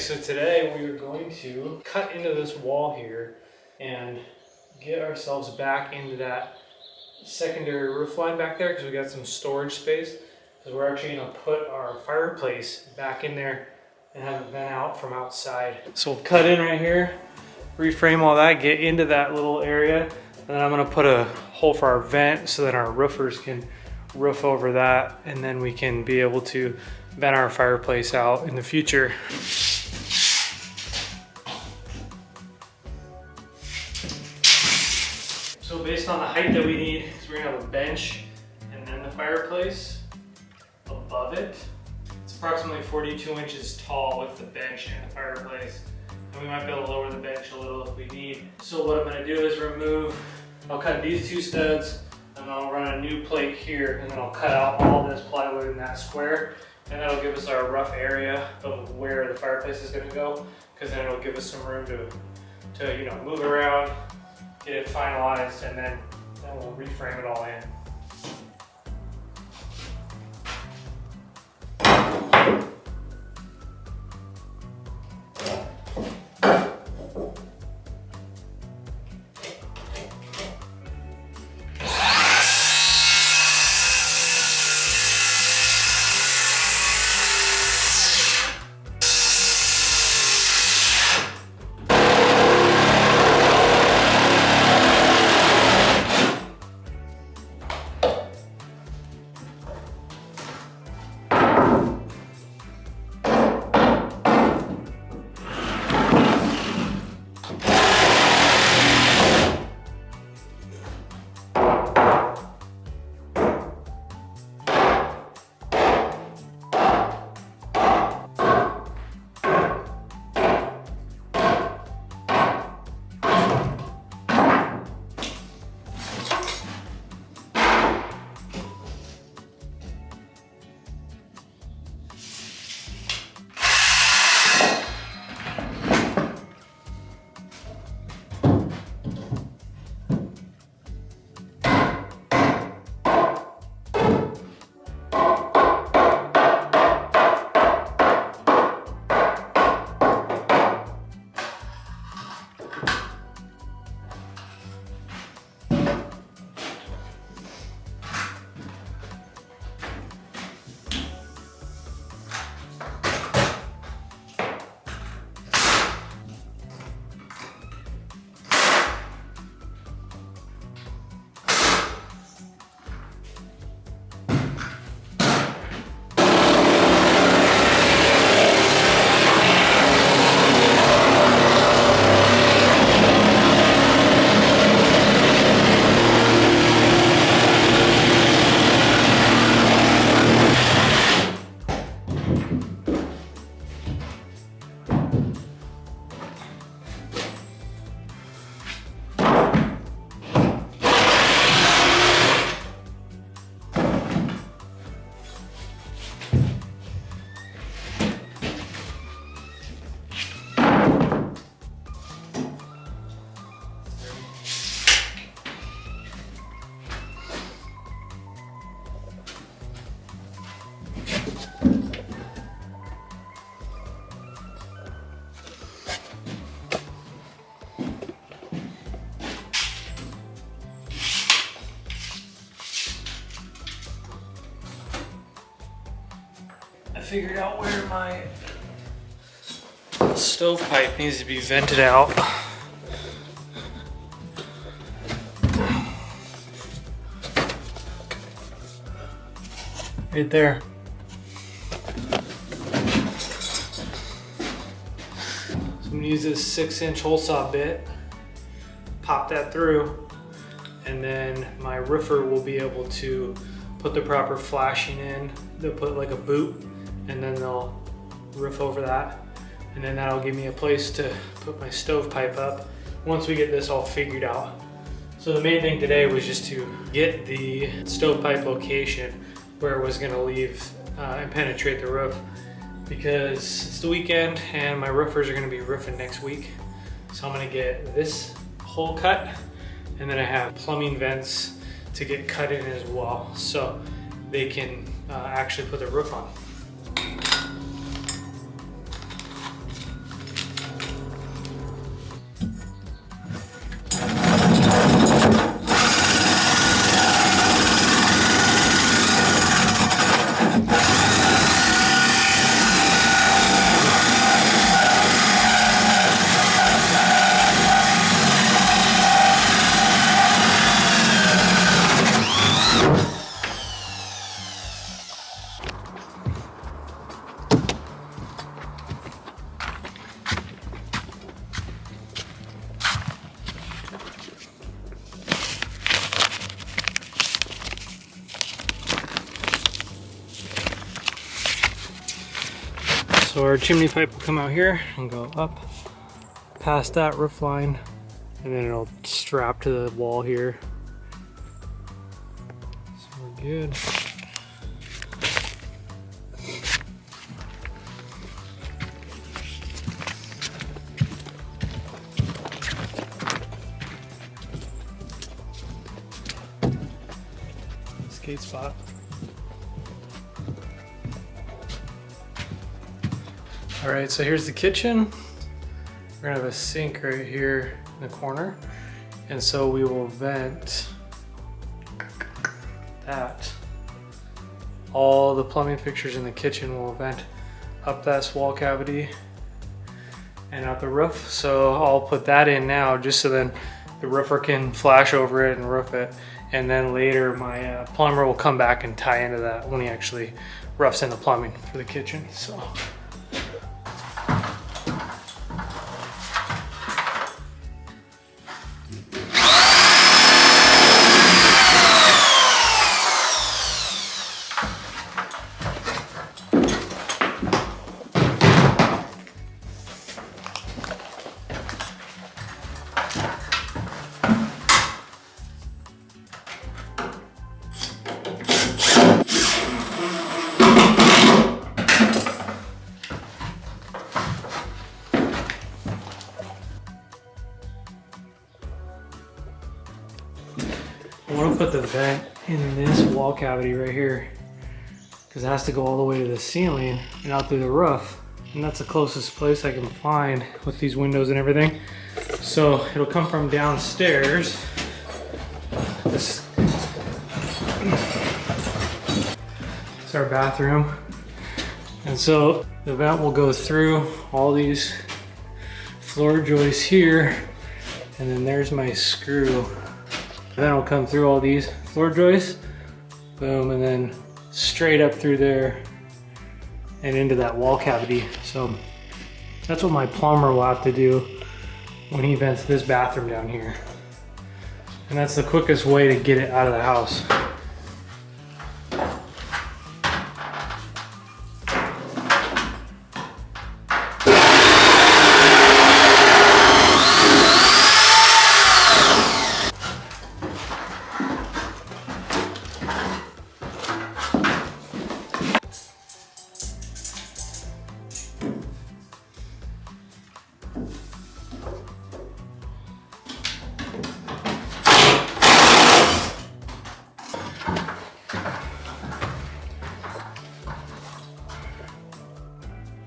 so today we are going to cut into this wall here and get ourselves back into that secondary roof line back there because we got some storage space. So we're actually going to put our fireplace back in there and have it vent out from outside. So we'll cut in right here, reframe all that, get into that little area, and then I'm going to put a hole for our vent so that our roofers can roof over that, and then we can be able to vent our fireplace out in the future. So based on the height that we need, we're gonna have a bench and then the fireplace above it. It's approximately 42 inches tall with the bench and the fireplace. And we might be able to lower the bench a little if we need. So what I'm gonna do is I'll cut these two studs, and I'll run a new plate here, and then I'll cut out all this plywood in that square, and that'll give us our rough area of where the fireplace is gonna go, because then it'll give us some room to move around, get it finalized, and then we'll reframe it all in. I figured out where my stovepipe needs to be vented out. Right there. So I'm gonna use this 6-inch hole saw bit, pop that through, and then my roofer will be able to put the proper flashing in. They'll put like a boot, and then they'll roof over that, and then that'll give me a place to put my stovepipe up once we get this all figured out. So the main thing today was just to get the stovepipe location where it was going to leave and penetrate the roof, because it's the weekend and my roofers are going to be roofing next week. So I'm going to get this hole cut, and then I have plumbing vents to get cut in as well, so they can actually put the roof on. So our chimney pipe will come out here and go up past that roof line, and then it'll strap to the wall here. So we're good. Skate spot. All right, so here's the kitchen. We're gonna have a sink right here in the corner. And so we will vent that. All the plumbing fixtures in the kitchen will vent up that wall cavity and out the roof. So I'll put that in now just so then the roofer can flash over it and roof it. And then later my plumber will come back and tie into that when he actually roughs in the plumbing for the kitchen. So. I want to put the vent in this wall cavity right here because it has to go all the way to the ceiling and out through the roof, and that's the closest place I can find with these windows and everything. So it'll come from downstairs. This is our bathroom, and so the vent will go through all these floor joists here, and then there's my screw. Then it'll come through all these floor joists, boom, and then straight up through there and into that wall cavity. So that's what my plumber will have to do when he vents this bathroom down here. And that's the quickest way to get it out of the house.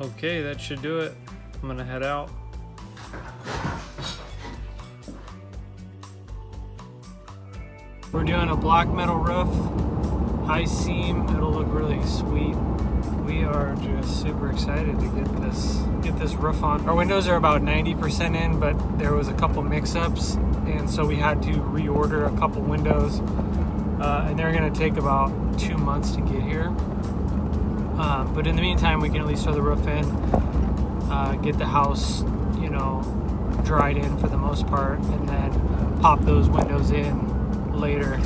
Okay, that should do it. I'm gonna head out. We're doing a black metal roof, high seam. It'll look really sweet. We are just super excited to get this roof on. Our windows are about 90% in, but there was a couple mix-ups, and so we had to reorder a couple windows, and they're gonna take about 2 months to get here. But in the meantime, we can at least throw the roof in, get the house, you know, dried in for the most part, and then pop those windows in later.